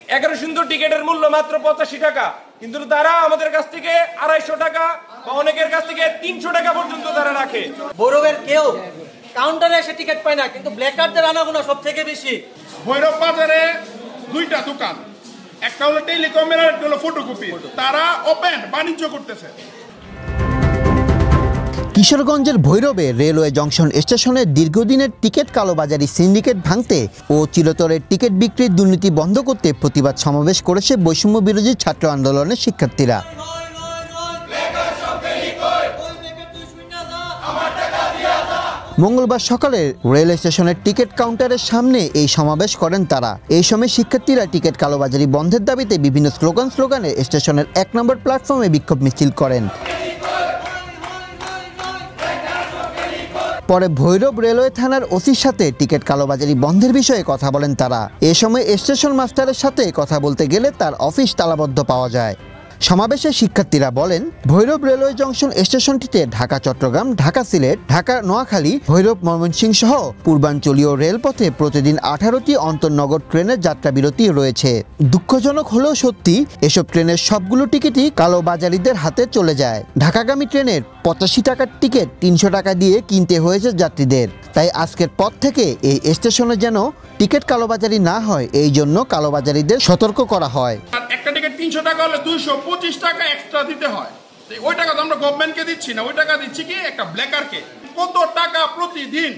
11 সুন্দর টিকেটের মূল্য মাত্র 85 টাকা, কিন্তু তারা আমাদের কাছ থেকে 250 টাকা বা অনেকের কাছ থেকে 300 টাকা পর্যন্ত তারা রাখে। ভৈরবের কেউ কাউন্টারে এসে টিকিট পায় না, কিন্তু ব্ল্যাকারদের আনাগোনা সব থেকে বেশি। ভৈরব বাজারে দুইটা দোকান, একটা হলো টেলিকমের আর একটা হলো ফটোকপি, তারা ওপেন বাণিজ্য করতেছে। কিশোরগঞ্জের ভৈরবে রেলওয়ে জংশন স্টেশনে দীর্ঘদিনের টিকিট কালোবাজারি সিন্ডিকেট ভাঙতে ও চিরতরের টিকিট বিক্রির দুর্নীতি বন্ধ করতে প্রতিবাদ সমাবেশ করেছে বৈষম্য বিরোধী ছাত্র আন্দোলনের শিক্ষার্থীরা। মঙ্গলবার সকালে রেল স্টেশনের টিকিট কাউন্টারের সামনে এই সমাবেশ করেন তারা। এই সময় শিক্ষার্থীরা টিকিট কালোবাজারি বন্ধের দাবিতে বিভিন্ন স্লোগানে স্টেশনের 1 নম্বর প্ল্যাটফর্মে বিক্ষোভ মিছিল করেন। পরে ভৈরব রেলওয়ে থানার ওসির সাথে টিকিট কালোবাজারি বন্ধের বিষয়ে কথা বলেন তারা। এ সময় স্টেশন মাস্টারের সাথে কথা বলতে গেলে তার অফিস তালাবদ্ধ পাওয়া যায়। সমাবেশে শিক্ষার্থীরা বলেন, ভৈরব রেলওয়ে জংশন স্টেশনটিতে ঢাকা চট্টগ্রাম, ঢাকা সিলেট, ঢাকা নোয়াখালী, ভৈরব ময়মনসিংহ সহ পূর্বাঞ্চলীয় রেলপথে প্রতিদিন 18টি অন্তর্নগর ট্রেনের যাত্রা বিরতি রয়েছে। দুঃখজনক হলেও সত্যি, এসব ট্রেনের সবগুলো টিকিটই কালোবাজারিদের হাতে চলে যায়। ঢাকাগামী ট্রেনের 85 টাকার টিকিট 300 টাকা দিয়ে কিনতে হয়েছে যাত্রীদের। তাই আজকের পর থেকে এই স্টেশনে যেন টিকিট কালোবাজারি না হয়, এই জন্য কালোবাজারিদের সতর্ক করা হয়। একটা টিকিট 300 টাকা হলে 225 টাকা এক্সট্রা দিতে হয়। ওই টাকা তো আমরা গভর্নমেন্টকে দিচ্ছি না, ওই টাকা দিচ্ছি কি একটা ব্ল্যাকারকে। কত টাকা প্রতিদিন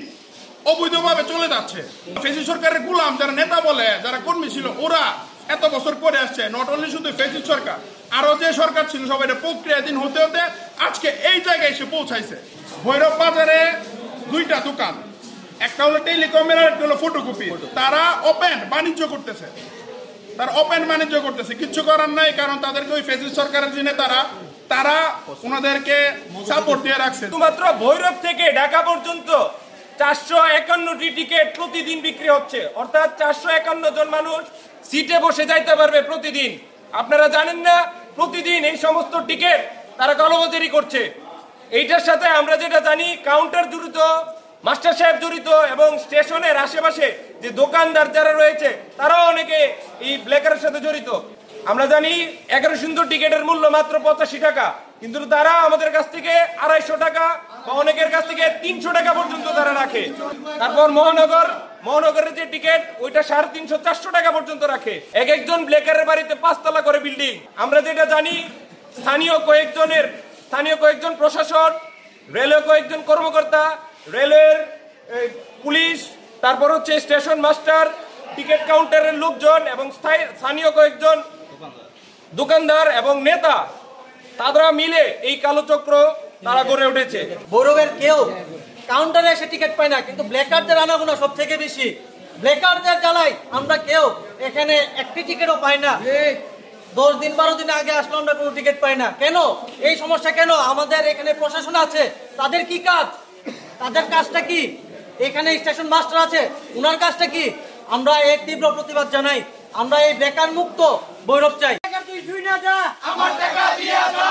অবৈধভাবে চলে যাচ্ছে। ফেসি সরকারের গোলাম যারা নেতা বলে, যারা কর্মী ছিল, ওরা এত বছর করে আসছে। নট অনলি শুধু ফেসি সরকার, আরো যে সরকার ছিল সবাই প্রক্রিয়াধীন হতে হতে আজকে এই জায়গায় এসে পৌঁছাইছে। ভৈরব বাজারে দুইটা দোকান, একটা হলো টেলিকমের আর একটা হলো ফটোকপি, তারা ওপেন বাণিজ্য করতেছে। তারা ওপেন বাণিজ্য করতেছে, কিচ্ছু করার নাই, কারণ তাদেরকে ওই ফেসিস্ট সরকারের জন্য তারা ওনাদেরকে সাপোর্ট দিয়ে রাখছে। শুধুমাত্র ভৈরব থেকে ঢাকা পর্যন্ত 451টি টিকিট প্রতিদিন বিক্রি হচ্ছে, অর্থাৎ 451 জন মানুষ সিটে বসে যাইতে পারবে প্রতিদিন। আপনারা জানেন না, প্রতিদিন এই সমস্ত টিকিট তারা কালোবাজারি করছে। এইটার সাথে আমরা যেটা জানি, কাউন্টার জড়িত, মাস্টার সাহেব জড়িত, এবং স্টেশনের আশেপাশে যে দোকানদার যারা রয়েছে তারাও অনেকে এই ব্ল্যাকারের সাথে জড়িত। আমরা জানি 11 সুন্দর টিকেটের মূল্য মাত্র 85 টাকা, কিন্তু তারা আমাদের কাছ থেকে 250 টাকা বা অনেকের কাছ থেকে 300 টাকা পর্যন্ত তারা রাখে। তারপর মহানগরের যে টিকিট, ওইটা 350-400 টাকা পর্যন্ত রাখে। একজন ব্ল্যাকারের বাড়িতে 5 তলা করে বিল্ডিং। আমরা যেটা জানি, স্থানীয় কয়েকজন প্রশাসন, রেলওয়ে কয়েকজন কর্মকর্তা, রেলওয়ের পুলিশ, তারপর হচ্ছে স্টেশন মাস্টার, টিকিট কাউন্টারের লোকজন এবং স্থানীয় কয়েকজন দোকানদার এবং নেতা, তারা মিলে এই কালো চক্র তারা গড়ে উঠেছে। ভৈরবের কেউ কাউন্টারে এসে টিকিট পায় না, কিন্তু ব্ল্যাকারদের আনাগোনা সব থেকে বেশি। ব্ল্যাকারদের জ্বালাই আমরা কেউ এখানে একটি টিকিটও পাই না। 10 দিন 12 দিন আগে আসলে আমরা কোনো টিকিট পাই না। কেন এই সমস্যা? কেন? আমাদের এখানে প্রশাসন আছে, তাদের কি কাজ? তাদের কাজটা কি? এখানে স্টেশন মাস্টার আছে, উনার কাজটা কি? আমরা এই তীব্র প্রতিবাদ জানাই। আমরা এই বেকার মুক্ত ভৈরব চাই। আমার টাকা দিয়ে যা।